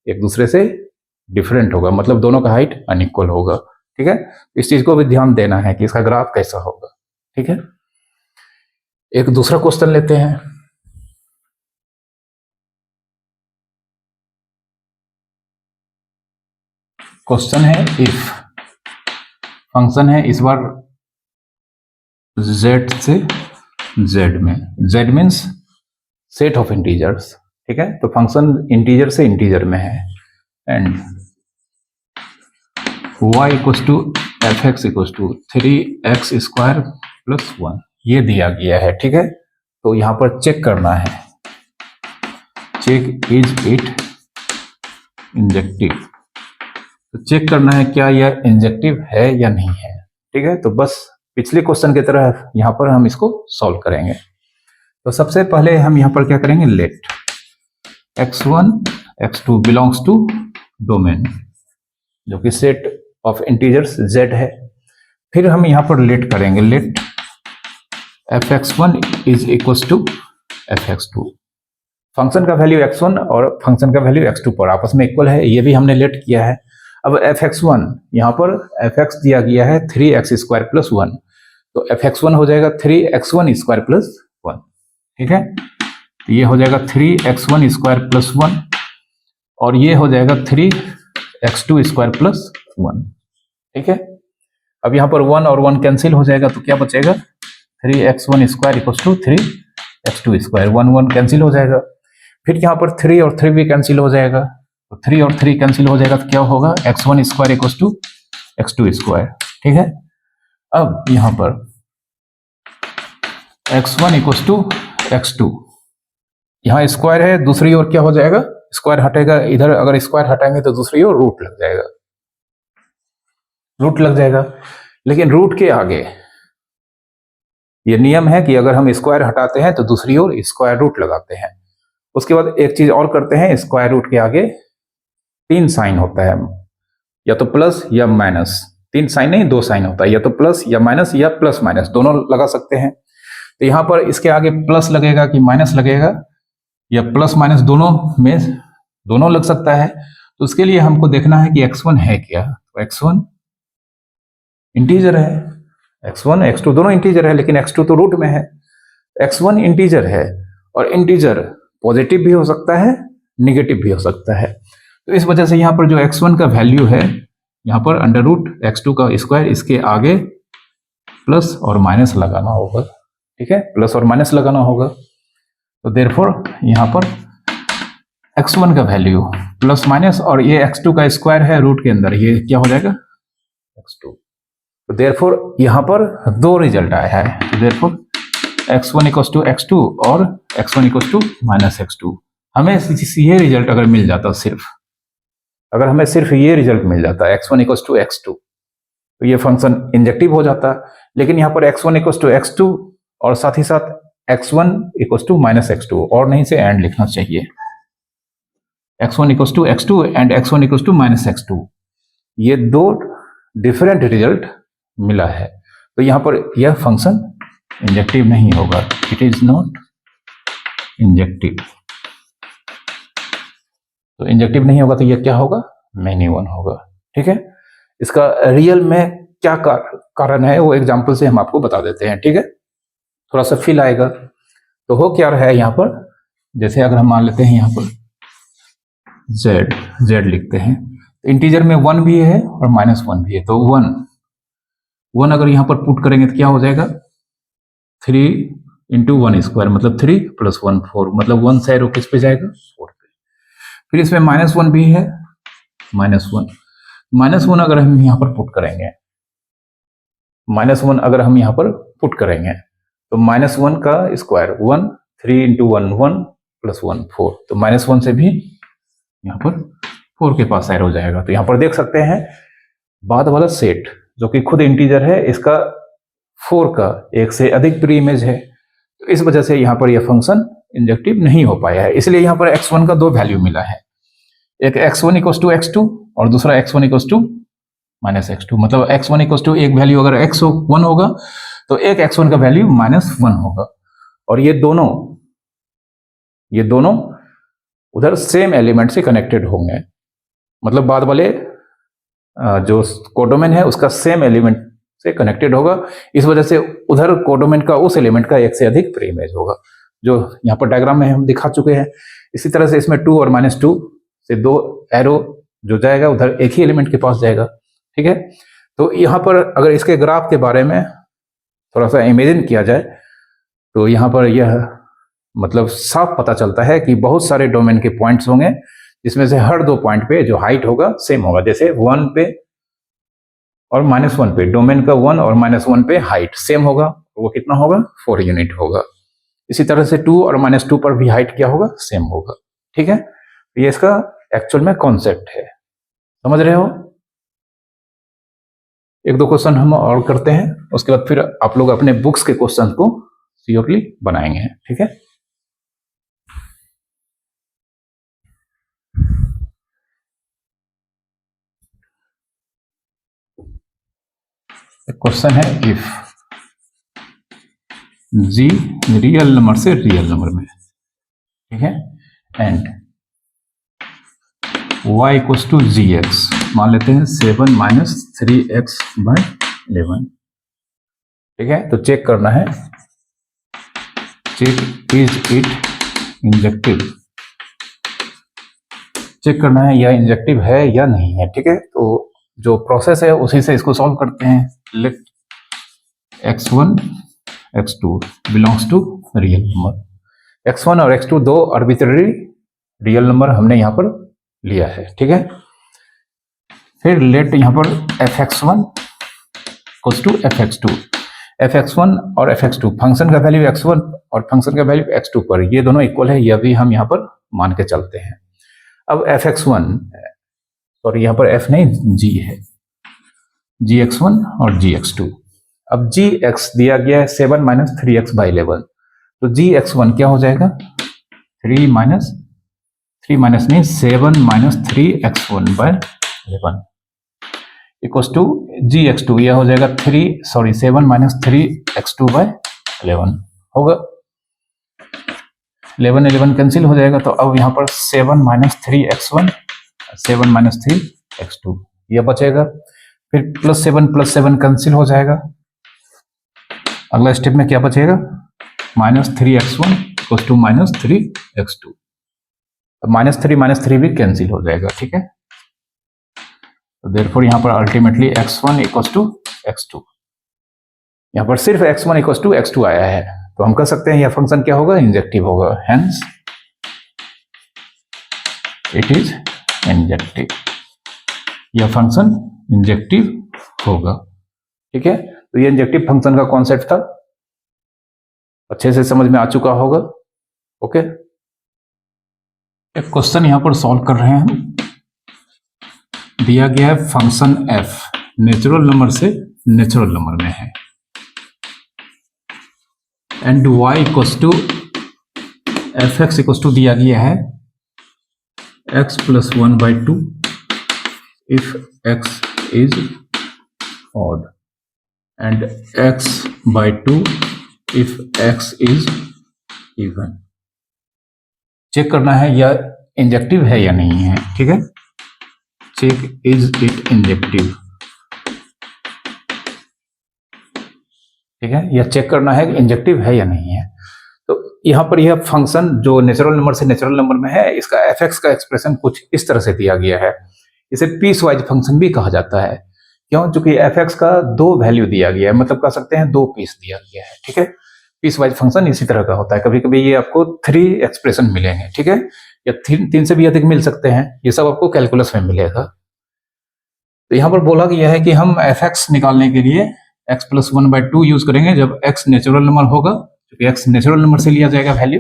एक दूसरे से डिफरेंट होगा, मतलब दोनों का हाइट अनइक्वल होगा, ठीक है। इस चीज को भी ध्यान देना है कि इसका ग्राफ कैसा होगा, ठीक है। एक दूसरा क्वेश्चन लेते हैं। क्वेश्चन है इफ फंक्शन है इस बार z से z में, z means set of integers, ठीक है। तो फंक्शन इंटीजर से इंटीजर में है एंड y = fx = 3x² + 1 ये दिया गया है, ठीक है। तो यहां पर चेक करना है, चेक इज इट इंजेक्टिव। तो चेक करना है क्या यह इंजेक्टिव है या नहीं है, ठीक है। तो बस पिछले क्वेश्चन की तरह यहां पर हम इसको सॉल्व करेंगे। तो सबसे पहले हम यहां पर क्या करेंगे, late x1 x2 belongs to domain जो कि सेट ऑफ इंटीजर्स z है। फिर हम यहां पर लेट करेंगे, लेट fx1 = fx2। फंक्शन का वैल्यू x1 और फंक्शन का वैल्यू x2 पर आपस में इक्वल है, ये भी हमने लेट किया है। अब fx1 यहाँ पर fx दिया गया है 3x² + 1, तो fx1 हो जाएगा 3x1² + 1, ठीक है। तो ये हो जाएगा 3x1² + 1 और ये हो जाएगा 3x2² + 1, ठीक है। अब यहाँ पर 1 और 1 कैंसिल हो जाएगा, तो क्या बचेगा 3x1² = 3x2², 1 1 कैंसिल हो जाएगा। फिर यहाँ पर 3 और 3 भी कैंसिल हो जाएगा, तो 3 और 3 कैंसिल हो जाएगा, तो क्या होगा x1² = x2², ठीक है। अब यहाँ पर x1 = x2, यहाँ स्क्वायर है, दूसरी ओर क्या हो जाएगा स्क्वायर हटेगा, इधर अगर स्क्वायर हटाएंगे तो दूसरी ओर रूट लग जाएगा, रूट लग जाएगा। लेकिन रूट के आगे ये नियम है कि अगर हम स्क्वायर हटाते हैं तो दूसरी ओर स्क्वायर रूट लगाते हैं। उसके बाद एक चीज और करते हैं, स्क्वायर रूट के आगे 3 साइन होता है, या तो प्लस या माइनस, 3 साइन नहीं 2 साइन होता है, या तो प्लस या माइनस या प्लस माइनस दोनों लगा सकते हैं। तो यहाँ पर इसके आगे प्लस लगेगा कि माइनस लगेगा, या प्लस माइनस दोनों में दोनों लग सकता है। तो उसके लिए हमको देखना है कि x1 है क्या, तो x1 इंटीजर है, x1 x2 दोनों इंटीजर है, लेकिन x2 तो रूट में है। x1 इंटीजर है और इंटीजर पॉजिटिव भी हो सकता है निगेटिव भी हो सकता है, तो इस वजह से यहाँ पर जो x1 का वैल्यू है यहाँ पर √x2 का स्क्वायर, इसके आगे प्लस और माइनस लगाना होगा, ठीक है, प्लस और माइनस लगाना होगा। तो देयरफॉर यहाँ पर x1 का वैल्यू प्लस माइनस और ये x2 का स्क्वायर है रूट के अंदर, ये क्या हो जाएगा x2। तो देयरफॉर यहाँ पर 2 रिजल्ट आया है, तो देयरफॉर x1 = x2 और x1 = -x2। हमें ये रिजल्ट अगर मिल जाता, अगर हमें सिर्फ ये रिजल्ट मिल जाता x1 = x2 तो ये फंक्शन इंजेक्टिव हो जाता। लेकिन यहाँ पर x1 = x2 और साथ ही साथ x1 = -x2, और नहीं से एंड लिखना चाहिए, x1 = x2 and x1 = -x2, ये 2 डिफरेंट रिजल्ट मिला है, तो यहां पर यह फंक्शन इंजेक्टिव नहीं होगा, इट इज नॉट इंजेक्टिव। तो इंजेक्टिव नहीं होगा तो यह क्या होगा, मैनी वन होगा। ठीक है, इसका रियल में क्या कारण है वो एग्जाम्पल से हम आपको बता देते हैं। ठीक है, थोड़ा सा फील आएगा। तो हो क्या रहा है यहाँ पर, जैसे अगर हम मान लेते हैं यहाँ पर z लिखते हैं, तो इंटीजर में 1 भी है और -1 भी है, तो 1 अगर यहाँ पर पुट करेंगे तो क्या हो जाएगा, 3 × 1² मतलब 3 + 1 4, मतलब 1 से एरो किस पे जाएगा, 4 पे। फिर इसमें -1 भी है, -1 अगर हम यहाँ पर पुट करेंगे, -1 अगर हम यहाँ पर पुट करेंगे तो -1 का स्क्वायर 1, 3 × 1 1 + 1 4, तो -1 से भी यहाँ पर 4 के पास एरो जाएगा। तो यहाँ पर देख सकते हैं बाद वाला सेट जो कि खुद इंटीजर है, इसका 4 का एक से अधिक प्री इमेज है, तो इस वजह से यहाँ पर यह फंक्शन इंजेक्टिव नहीं हो पाया है। इसलिए यहाँ पर x1 का 2 वैल्यू मिला है, एक x1 = x2 और दूसरा x1 = -x2, मतलब x1 = एक वैल्यू अगर x1 होगा तो एक x1 का वैल्यू -1 होगा, और ये दोनों उधर सेम एलिमेंट से कनेक्टेड होंगे, मतलब बाद वाले जो कोडोमेन है उसका सेम एलिमेंट से कनेक्टेड होगा, इस वजह से उधर कोडोमेन का उस एलिमेंट का एक से अधिक प्री इमेज होगा, जो यहाँ पर डायग्राम में हम दिखा चुके हैं। इसी तरह से इसमें 2 और -2 से 2 एरो जो जाएगा उधर एक ही एलिमेंट के पास जाएगा। ठीक है, तो यहाँ पर अगर इसके ग्राफ के बारे में थोड़ा सा इमेजिन किया जाए तो यहाँ पर यह मतलब साफ पता चलता है कि बहुत सारे डोमेन के पॉइंट्स होंगे, जिसमें से हर 2 पॉइंट पे जो हाइट होगा सेम होगा, जैसे 1 पे और -1 पे डोमेन का 1 और -1 पे हाइट सेम होगा, वो कितना होगा, 4 यूनिट होगा। इसी तरह से 2 और -2 पर भी हाइट क्या होगा, सेम होगा। ठीक है, तो ये इसका एक्चुअल में कॉन्सेप्ट है, समझ रहे हो। 1-2 क्वेश्चन हम और करते हैं, उसके बाद फिर आप लोग अपने बुक्स के क्वेश्चन को श्योरली बनाएंगे। ठीक है, क्वेश्चन है इफ g रियल नंबर से रियल नंबर में, ठीक है, एंड y = gx, मान लेते हैं 7 - 3x/11। ठीक है, तो चेक करना है, check is it injective, check करना है यह इंजेक्टिव है या नहीं है। ठीक है, तो जो प्रोसेस है उसी से इसको सॉल्व करते हैं। Let x1 x2 belongs to real number, x1 और x2 2 आर्बिट्रेरी रियल नंबर हमने यहाँ पर लिया है। ठीक है, फिर लेट यहाँ पर fx1 = fx2, fx1 और fx2 फंक्शन का वैल्यू x1 और फंक्शन का वैल्यू x2 पर ये दोनों इक्वल है, यह भी हम यहाँ पर मान के चलते हैं। अब fx1 सॉरी यहाँ पर f नहीं g है, gx1 और gx2। अब gx दिया गया है 7 - 3x/11, तो gx1 क्या हो जाएगा, 7 - 3x1/11 इक्वल्स टू gx2, यह हो जाएगा 7 - 3x2/11 होगा। 11 कैंसिल हो जाएगा, तो अब यहाँ पर 7 - 3x1 7 - 3x2 यह बचेगा, फिर +7 कैंसिल हो जाएगा। अगला स्टेप में क्या बचेगा, -3x1 = -3x2, -3 भी कैंसिल हो जाएगा। ठीक है, तो देयरफॉर यहाँ पर अल्टीमेटली x1 = x2, यहाँ पर सिर्फ x1 = x2 आया है, तो हम कह सकते हैं यह फंक्शन क्या होगा, इंजेक्टिव होगा, हेंस इट इज इंजेक्टिव, यह फंक्शन इंजेक्टिव होगा। ठीक है, तो ये इंजेक्टिव फंक्शन का कॉन्सेप्ट था, अच्छे से समझ में आ चुका होगा। ओके, एक क्वेश्चन यहां पर सॉल्व कर रहे हैं हम। दिया गया है फंक्शन f नेचुरल नंबर से नेचुरल नंबर में है, एंड y = fx = दिया गया है x + 1/2 if x is odd and x by 2 if x is even। चेक करना है या इंजेक्टिव है या नहीं है, ठीक है। चेक इज इट इंजेक्टिव, ठीक है, या चेक करना है कि इंजेक्टिव है या नहीं है। तो यहाँ पर यह फंक्शन जो नेचुरल नंबर से नेचुरल नंबर में है, इसका एफ का एक्सप्रेशन कुछ इस तरह से दिया गया है। इसे पीस वाइज फंक्शन भी कहा जाता है। क्यों? चूंकि एफ का 2 वैल्यू दिया गया है, मतलब कह सकते हैं 2 पीस दिया गया है, ठीक है। पीस वाइज फंक्शन इसी तरह का होता है। कभी कभी ये आपको 3 एक्सप्रेशन मिलेंगे, ठीक है, या 3 से भी अधिक मिल सकते हैं। ये सब आपको कैलकुलस में मिलेगा। तो यहाँ पर बोला गया है कि हम एफ निकालने के लिए x + 1/2 यूज करेंगे जब x नेचुरल नंबर होगा, क्योंकि x नेचुरल नंबर से लिया जाएगा वैल्यू।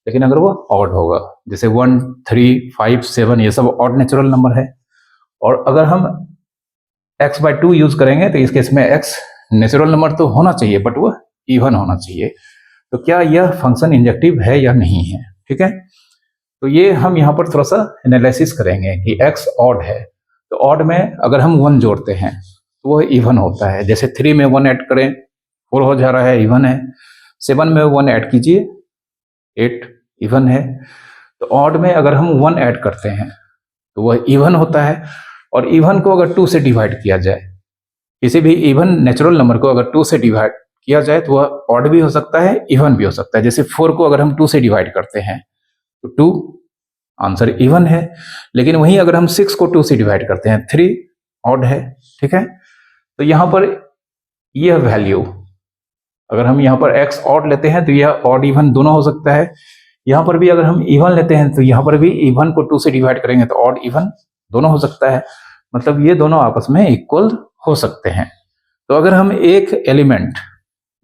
लेकिन अगर वो ऑड होगा, जैसे 1, 3, 5, 7, ये सब ऑड नेचुरल नंबर है। और अगर हम x/2 यूज करेंगे तो इस केस में x नेचुरल नंबर तो होना चाहिए, बट वो इवन होना चाहिए। तो क्या यह फंक्शन इंजेक्टिव है या नहीं है, ठीक है। तो ये हम यहाँ पर थोड़ा सा एनालिसिस करेंगे कि x ऑड है, तो ऑड में अगर हम 1 जोड़ते हैं तो वह इवन होता है। जैसे 3 में 1 ऐड करें 4 हो जा रहा है, इवन है। 7 में 1 ऐड कीजिए 8, इवन है। तो ऑड में अगर हम 1 ऐड करते हैं तो वह इवन होता है। और इवन को अगर 2 से डिवाइड किया जाए, किसी भी इवन नेचुरल नंबर को अगर 2 से डिवाइड किया जाए तो वह ऑड भी हो सकता है, इवन भी हो सकता है। जैसे 4 को अगर हम 2 से डिवाइड करते हैं तो 2 आंसर इवन है। लेकिन वहीं अगर हम 6 को 2 से डिवाइड करते हैं 3 ऑड है, ठीक है। तो यहाँ पर यह वैल्यू अगर हम यहाँ पर x ऑड लेते हैं तो यह ऑड इवन दोनों हो सकता है। यहाँ पर भी अगर हम इवन लेते हैं तो यहाँ पर भी इवन को 2 से डिवाइड करेंगे तो ऑड इवन दोनों हो सकता है। मतलब ये दोनों आपस में इक्वल हो सकते हैं। तो अगर हम एक एलिमेंट,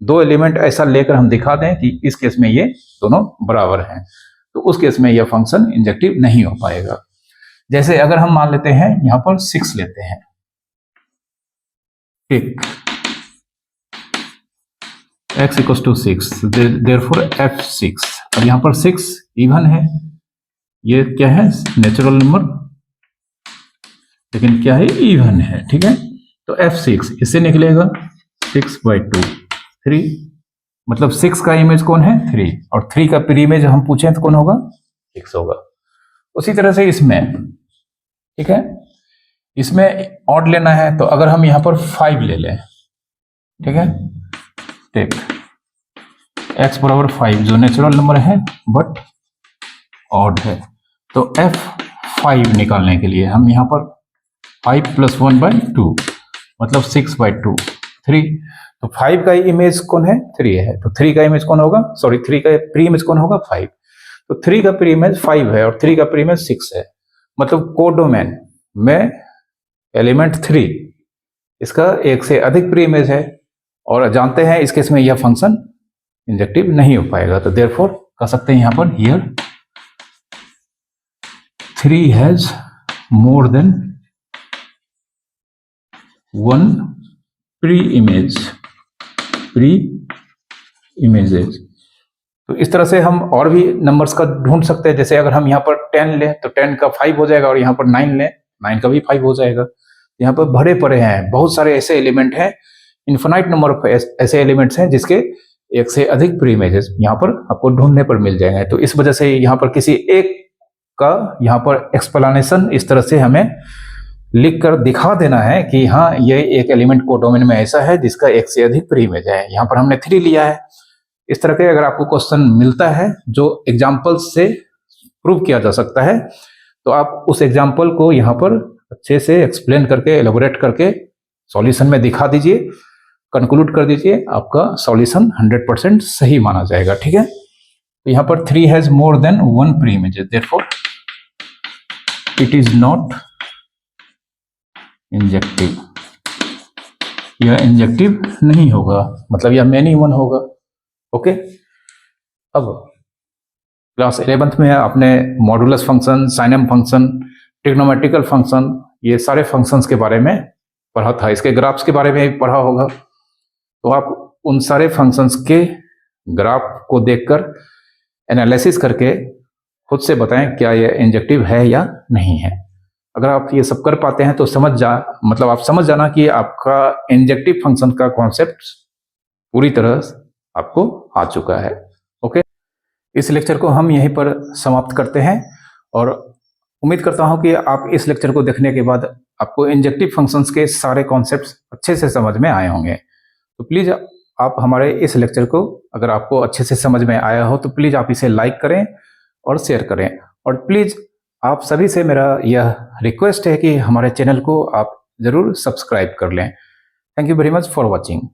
2 एलिमेंट ऐसा लेकर हम दिखा दें कि इस केस में ये दोनों बराबर हैं, तो उस केस में यह फंक्शन इंजेक्टिव नहीं हो पाएगा। जैसे अगर हम मान लेते हैं यहाँ पर 6 लेते हैं, ठीक, x = 6, therefore f6। अब यहाँ पर 6 इवन है, ये क्या है नेचुरल नंबर, लेकिन क्या है इवन है, ठीक है। तो f6 इससे निकलेगा 6/2, 3, मतलब 6 का इमेज कौन है 3, और 3 का प्री इमेज हम पूछें तो कौन होगा 6 होगा। उसी तरह से इसमें, ठीक है, इसमें ऑड लेना है तो अगर हम यहाँ पर 5 ले लें, ठीक है, टेक x = 5 जो नेचुरल नंबर है बट ऑड है। तो f5 निकालने के लिए हम यहाँ पर 5 + 1/2 मतलब 6/2, 3। तो 5 का इमेज कौन है 3 है, तो 3 का इमेज कौन होगा, सॉरी 3 का प्री इमेज कौन होगा 5। तो 3 का प्री इमेज 5 है और 3 का प्री इमेज 6 है। मतलब कोडोमेन में एलिमेंट 3 इसका एक से अधिक प्री इमेज है, और जानते हैं इस केस में यह फंक्शन इंजेक्टिव नहीं हो पाएगा। तो देयरफॉर कह सकते हैं यहां पर here 3 has more then 1 pre images. तो इस तरह से हम और भी नंबर्स का ढूंढ सकते हैं। जैसे अगर हम यहाँ पर 10 लें तो 10 का 5 हो जाएगा, और यहाँ पर 9 लें 9 का भी 5 हो जाएगा। यहाँ पर भरे पड़े हैं बहुत सारे ऐसे एलिमेंट हैं, इन्फिनाइट नंबर ऑफ ऐसे एलिमेंट्स हैं जिसके एक से अधिक प्री इमेजेस यहाँ पर आपको ढूंढने पर मिल जाएंगे। तो इस वजह से यहाँ पर किसी एक का यहाँ पर एक्सप्लेनेशन इस तरह से हमें लिख कर दिखा देना है कि हाँ ये एक एलिमेंट कोडोमेन में ऐसा है जिसका एक से अधिक प्री इमेज है। यहाँ पर हमने 3 लिया है। इस तरह के अगर आपको क्वेश्चन मिलता है जो एग्जाम्पल से प्रूव किया जा सकता है, तो आप उस एग्जाम्पल को यहाँ पर अच्छे से एक्सप्लेन करके एलोबोरेट करके सॉल्यूशन में दिखा दीजिए, कंक्लूड कर दीजिए, आपका सॉल्यूशन 100% सही माना जाएगा। ठीक है, तो यहाँ पर 3 has more then 1 pre images, therefore it is not injective. यह इंजेक्टिव नहीं होगा, मतलब यह मैनी वन होगा। ओके, अब क्लास 11th में आपने modulus function, साइनम function, trigonometrical function, ये सारे फंक्शंस के बारे में पढ़ा था। इसके ग्राफ्स के बारे में भी पढ़ा होगा। तो आप उन सारे फंक्शंस के ग्राफ को देखकर एनालिसिस करके खुद से बताएं क्या ये इंजेक्टिव है या नहीं है। अगर आप ये सब कर पाते हैं तो आप समझ जाना कि आपका इंजेक्टिव फंक्शन का कॉन्सेप्ट पूरी तरह आपको आ चुका है। ओके, इस लेक्चर को हम यहीं पर समाप्त करते हैं और उम्मीद करता हूं कि आप इस लेक्चर को देखने के बाद आपको इंजेक्टिव फंक्शंस के सारे कॉन्सेप्ट्स अच्छे से समझ में आए होंगे। तो प्लीज़ आप हमारे इस लेक्चर को, अगर आपको अच्छे से समझ में आया हो तो प्लीज़ आप इसे लाइक करें और शेयर करें, और प्लीज़ आप सभी से मेरा यह रिक्वेस्ट है कि हमारे चैनल को आप ज़रूर सब्सक्राइब कर लें। Thank you very much for watching.